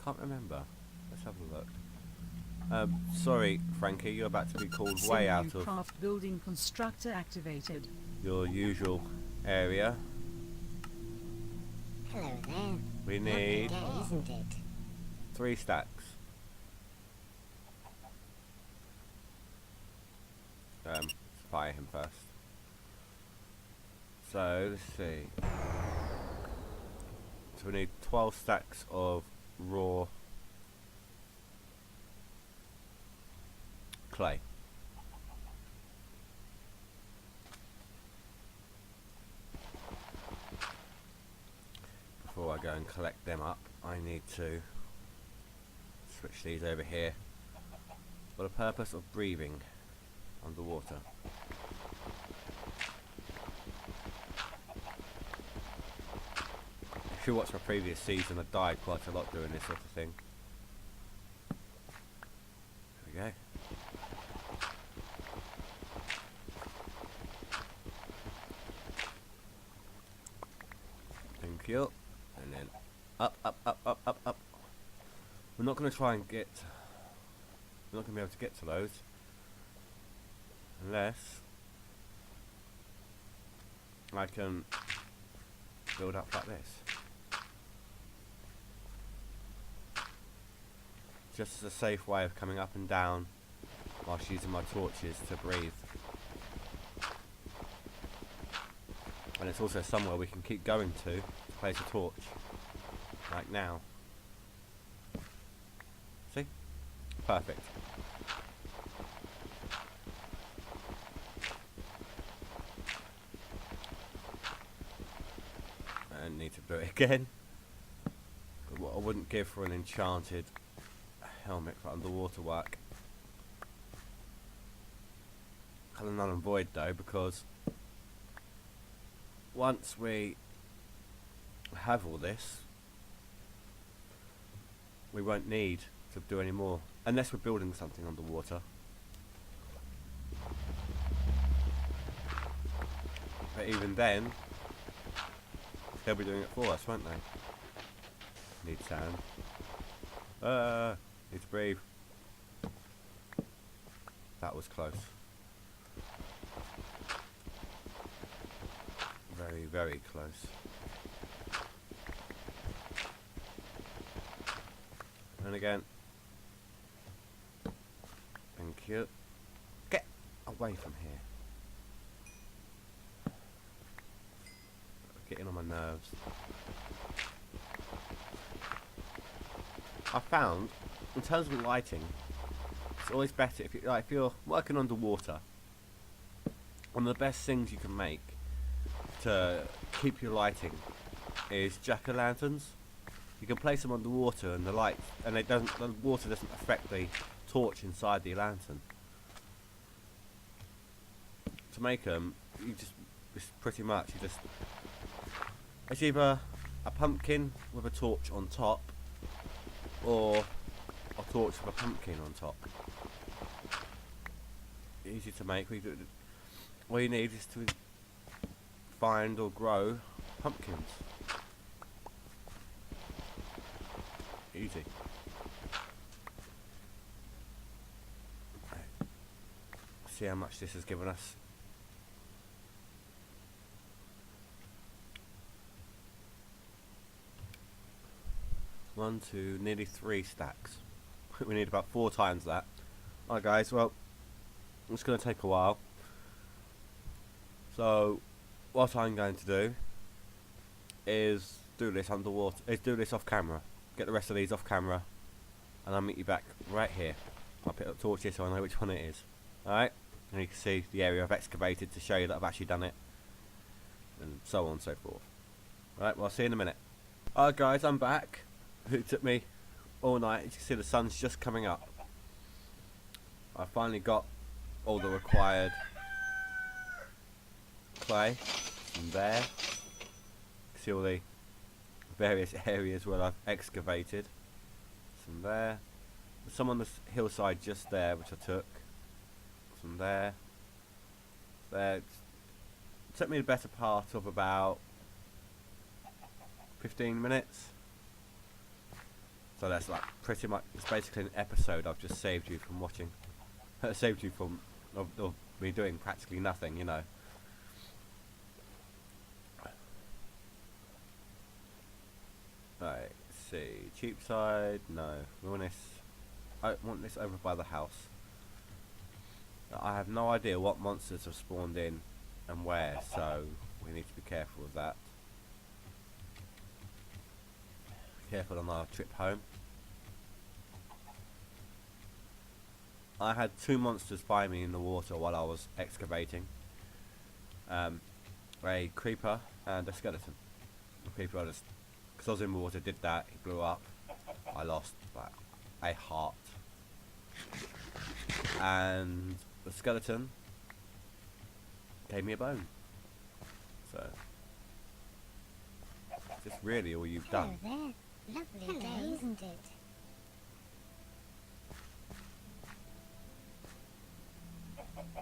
Can't remember. Let's have a look. Sorry, Frankie, you're about to be called way out of Sim-U-Kraft building constructor activated. your usual area. Hello there. We Lovely need day, isn't it? 3 stacks. Let's fire him first. So, let's see. So we need 12 stacks of raw clay. Before I go and collect them up, I need to switch these over here for the purpose of breathing underwater. If you watch my previous season, I died quite a lot doing this sort of thing. There we go. Thank you. And then up, up, up, up, up, up. We're not going to try and get... We're not going to be able to get to those unless I can build up like this. Just as a safe way of coming up and down whilst using my torches to breathe. And it's also somewhere we can keep going to place a torch. Like now. See? Perfect. I need to do it again. But what I wouldn't give for an enchanted helmet for underwater work. Kind of null and void though, because once we have all this, we won't need to do any more unless we're building something underwater. But even then, they'll be doing it for us, won't they? Need sand. Need to breathe. That was close. Very, very close. And again. Thank you. Get away from here. Getting on my nerves. I found, in terms of lighting, it's always better if you're working underwater. One of the best things you can make to keep your lighting is jack-o'-lanterns. You can place them underwater, and the water doesn't affect the torch inside the lantern. To make them, it's either a pumpkin with a torch on top, or a torch with a pumpkin on top. Easy to make. All you need is to find or grow pumpkins. Easy. See how much this has given us. One, two, nearly 3 stacks. We need about 4 times that. Alright guys, well, it's going to take a while. So, what I'm going to do is do this underwater, do this off camera. Get the rest of these off camera, and I'll meet you back right here. I'll pick up torches so I know which one it is. Alright, and you can see the area I've excavated to show you that I've actually done it, and so on and so forth. Alright, well I'll see you in a minute. Alright guys, I'm back. It took me all night. As you can see, the sun's just coming up. I finally got all the required clay from there. See all the various areas where I've excavated. Some there. Some on the hillside just there, which I took. Some there. There. It took me the better part of about 15 minutes. So that's like pretty much, it's basically an episode I've just saved you from watching. Saved you from of me doing practically nothing, you know. Right, let's see. Cheapside, no. We want this. I want this over by the house. I have no idea what monsters have spawned in and where, so we need to be careful of that. Be careful on our trip home. I had 2 monsters find me in the water while I was excavating. A creeper and a skeleton. The creeper, just because I was in the water, did that. He blew up. I lost like a heart. And the skeleton gave me a bone. So, is this really all you've done? Hello there. Lovely day, isn't it?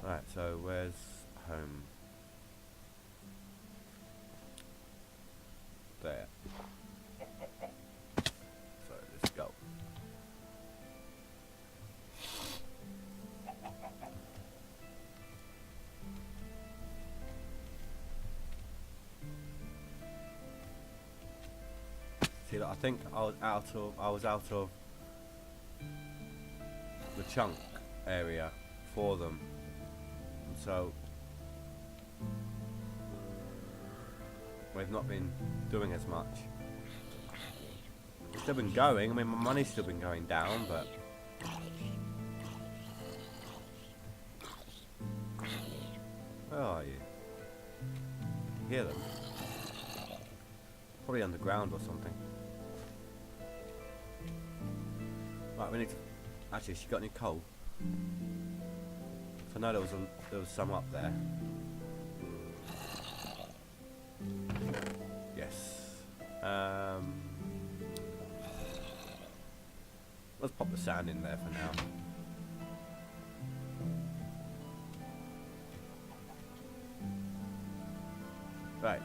Right, so where's home? There. So let's go. See, I think I was out of the chunk area for them, and so we've not been doing as much. We've still been going. I mean, my money's still been going down, but where are you? Hear them? Probably underground or something. Right, we need to. Actually, she got any coal? So I know there was some up there. Yes. Let's pop the sand in there for now. Right.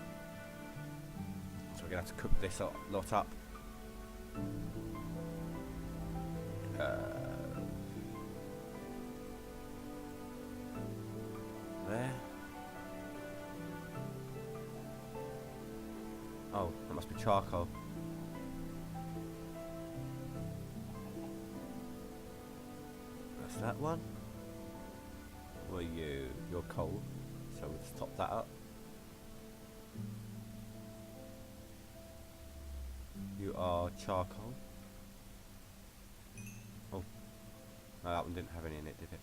So we're gonna have to cook this lot up. There. Oh, that must be charcoal. That's that one. Well, you're coal, so we'll just top that up. You are charcoal. Oh, no, that one didn't have any in it, did it?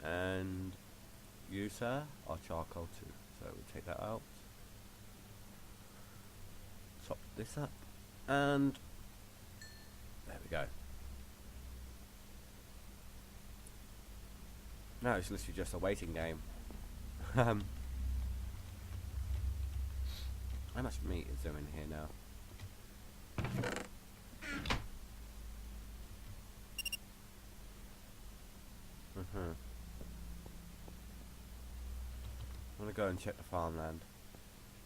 And you, sir, are charcoal too. So we'll take that out. Top this up. And there we go. Now it's literally just a waiting game. How much meat is there in here now? I want to go and check the farmland.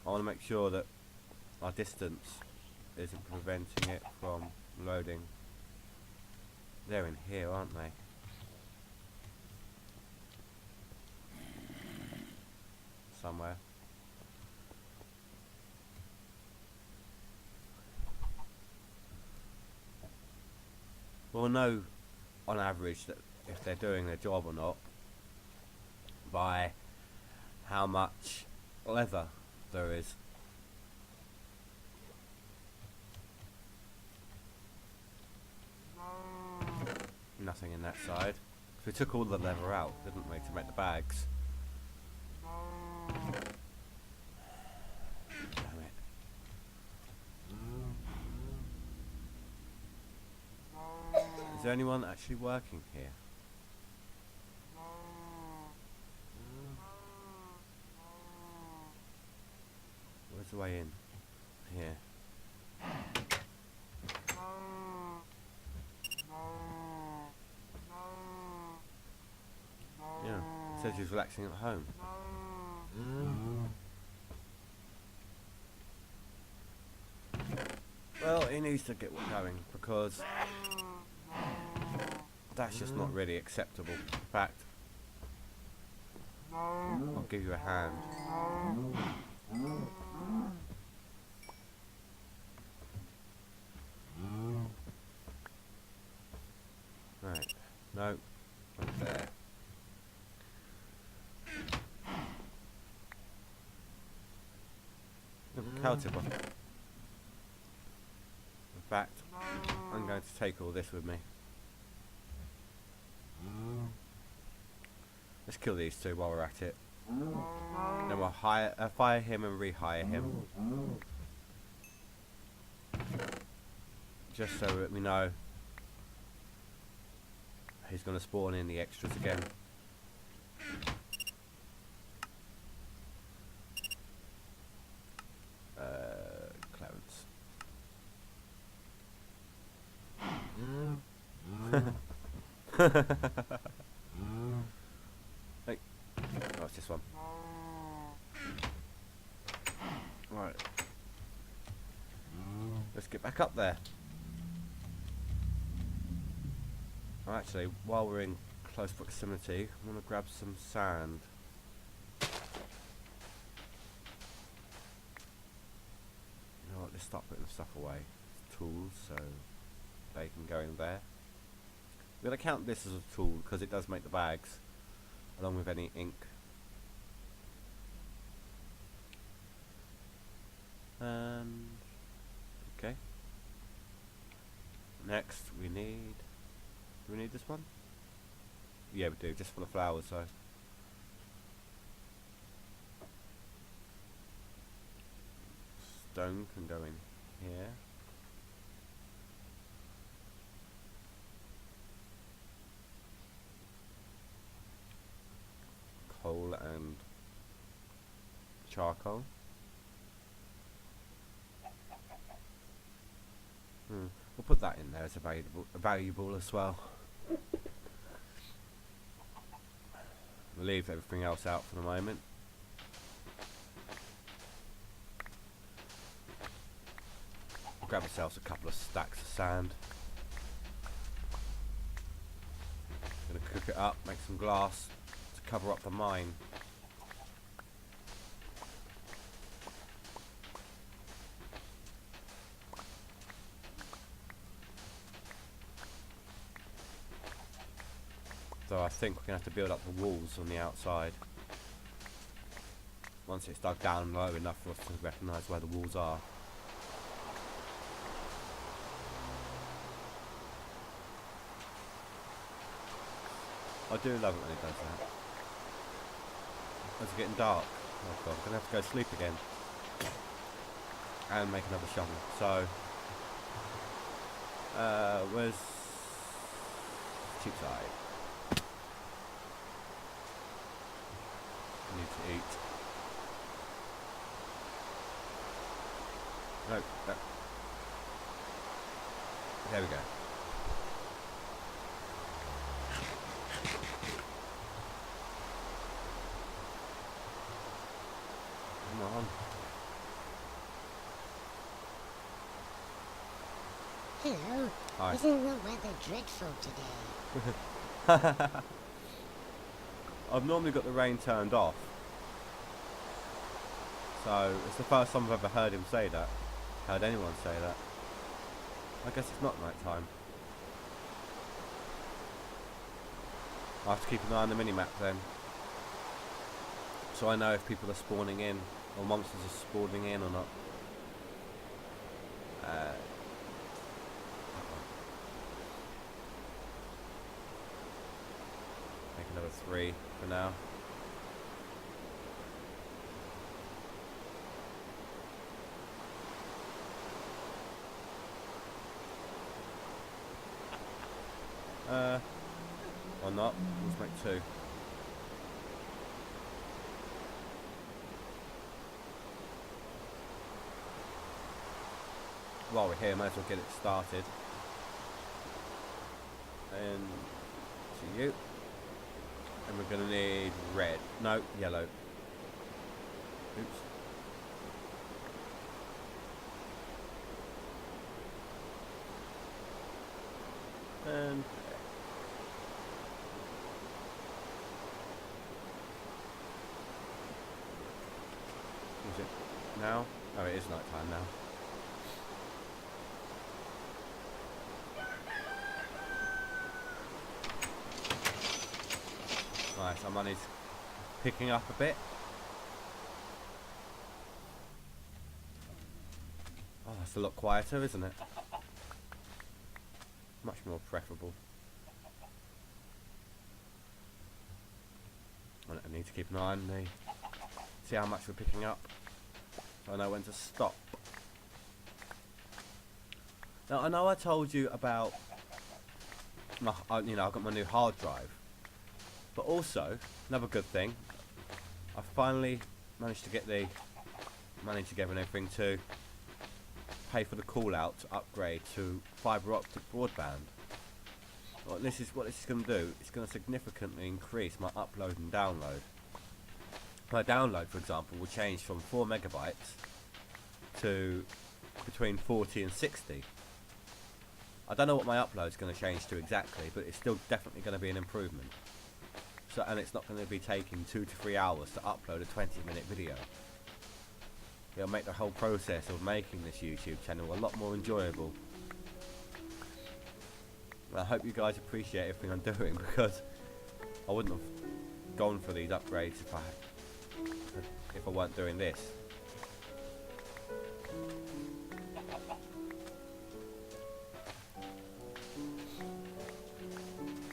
I want to make sure that our distance isn't preventing it from loading. They're in here, aren't they? Somewhere. We'll know on average that if they're doing their job or not by how much leather there is. Nothing in that side. So we took all the leather out, didn't we, to make the bags. Damn it. Is there anyone actually working here? Where's the way in? Here. Yeah, it says he's relaxing at home. Well, he needs to get going because that's just not really acceptable. In fact, I'll give you a hand. Right. No. Right there. Look, cow tipper. In fact, I'm going to take all this with me. Let's kill these two while we're at it. Then we'll fire him and rehire him. Just so that we know he's going to spawn in the extras again. Clarence. Hey. Oh, it's this one. Right. Let's get back up there. Oh, actually, while we're in close proximity, I'm going to grab some sand. You know what, let's start putting the stuff away. Tools, so they can go in there. We're going to count this as a tool because it does make the bags, along with any ink. And okay. Next, we need. Do we need this one? Yeah, we do, just for the flowers, so. Stone can go in here. Coal and charcoal. We'll put that in there as a valuable as well. We'll leave everything else out for the moment. We'll grab ourselves a couple of stacks of sand. Gonna cook it up, make some glass to cover up the mine. So I think we're going to have to build up the walls on the outside. Once it's dug down low enough for us to recognise where the walls are. I do love it when it does that. It's getting dark. Oh god, I'm going to have to go to sleep again. And make another shovel. So, where's Cheapside? Need to eat. No, no. There we go. Come on. Hello. Hi. Isn't the weather dreadful today? I've normally got the rain turned off. So, it's the first time I've ever heard him say that. Heard anyone say that. I guess it's not night time. I'll have to keep an eye on the minimap then. So I know if people are spawning in, or monsters are spawning in or not. Make another 3 for now. Or not. Let's make 2. While we're here, might as well get it started. And to you. And we're gonna need red. No, yellow. Oops. now? Oh, it is night time now. Nice, our money's picking up a bit. Oh, that's a lot quieter, isn't it? Much more preferable. I need to keep an eye on the... see how much we're picking up, so I know when to stop. Now, I know I told you about... you know, I've got my new hard drive. But also, another good thing, I finally managed to get the money together and everything to pay for the call out to upgrade to fibre optic broadband. What this is going to do, it's going to significantly increase my upload and download. My download, for example, will change from 4 megabytes to between 40 and 60. I don't know what my upload is going to change to exactly, but it's still definitely going to be an improvement. So, and it's not going to be taking 2 to 3 hours to upload a 20-minute video. It'll make the whole process of making this YouTube channel a lot more enjoyable. And I hope you guys appreciate everything I'm doing, because I wouldn't have gone for these upgrades if I weren't doing this.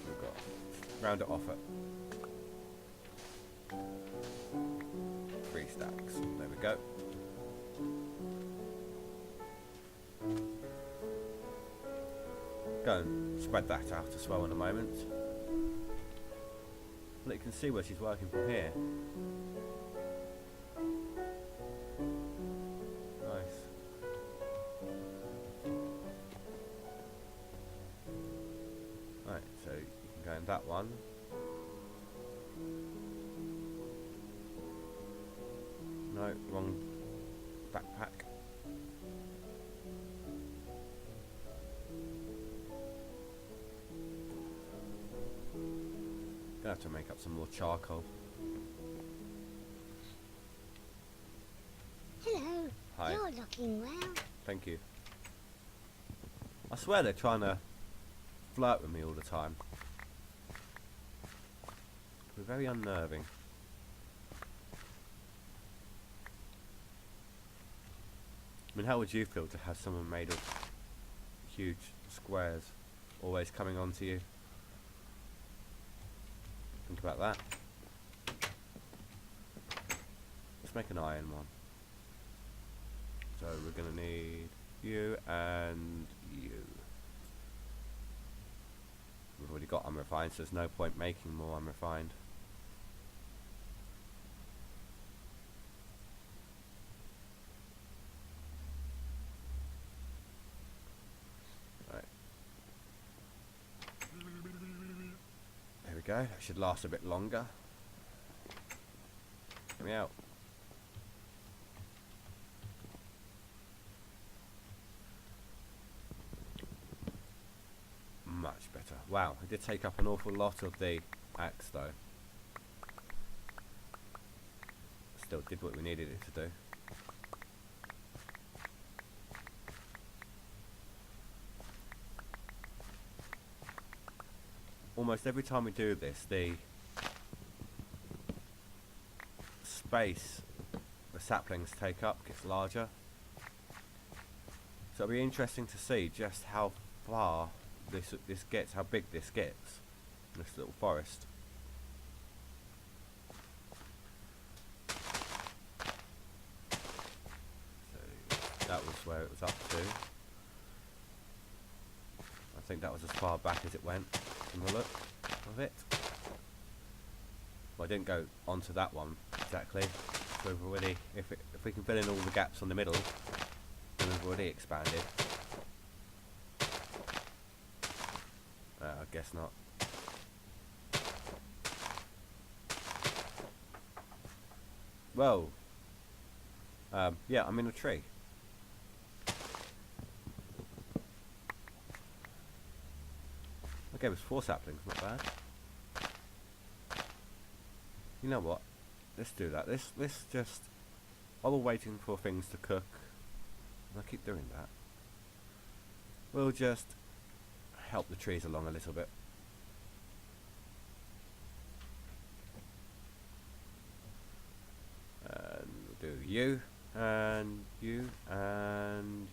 We've got round it off at 3 stacks. There we go. Go and spread that out as well in a moment. Well, you can see where she's working from here. Nice. Right, so you can go in that one. No, wrong backpack. Gonna have to make up some more charcoal. Hello. Hi. You're looking well. Thank you. I swear they're trying to flirt with me all the time. We're very unnerving. I mean, how would you feel to have someone made of huge squares always coming onto you? Think about that. Let's make an iron one. So we're going to need you and you. We've already got unrefined, so there's no point making more unrefined. Right. There we go. That should last a bit longer. Get me out. Much better. Wow, it did take up an awful lot of the axe though. Still did what we needed it to do. Almost every time we do this, the space the saplings take up gets larger. So it'll be interesting to see just how far this gets, how big this gets, this little forest. So that was where it was up to. I think that was as far back as it went from the look of it. Well, I didn't go onto that one exactly. So we've already, if we can fill in all the gaps on the middle, then we've already expanded. I guess not. Well, yeah, I'm in a tree. Okay, it was 4 saplings, not bad. You know what? Let's do that. Let's just while we're waiting for things to cook, and I keep doing that, we'll just help the trees along a little bit. And we'll do you, and you, and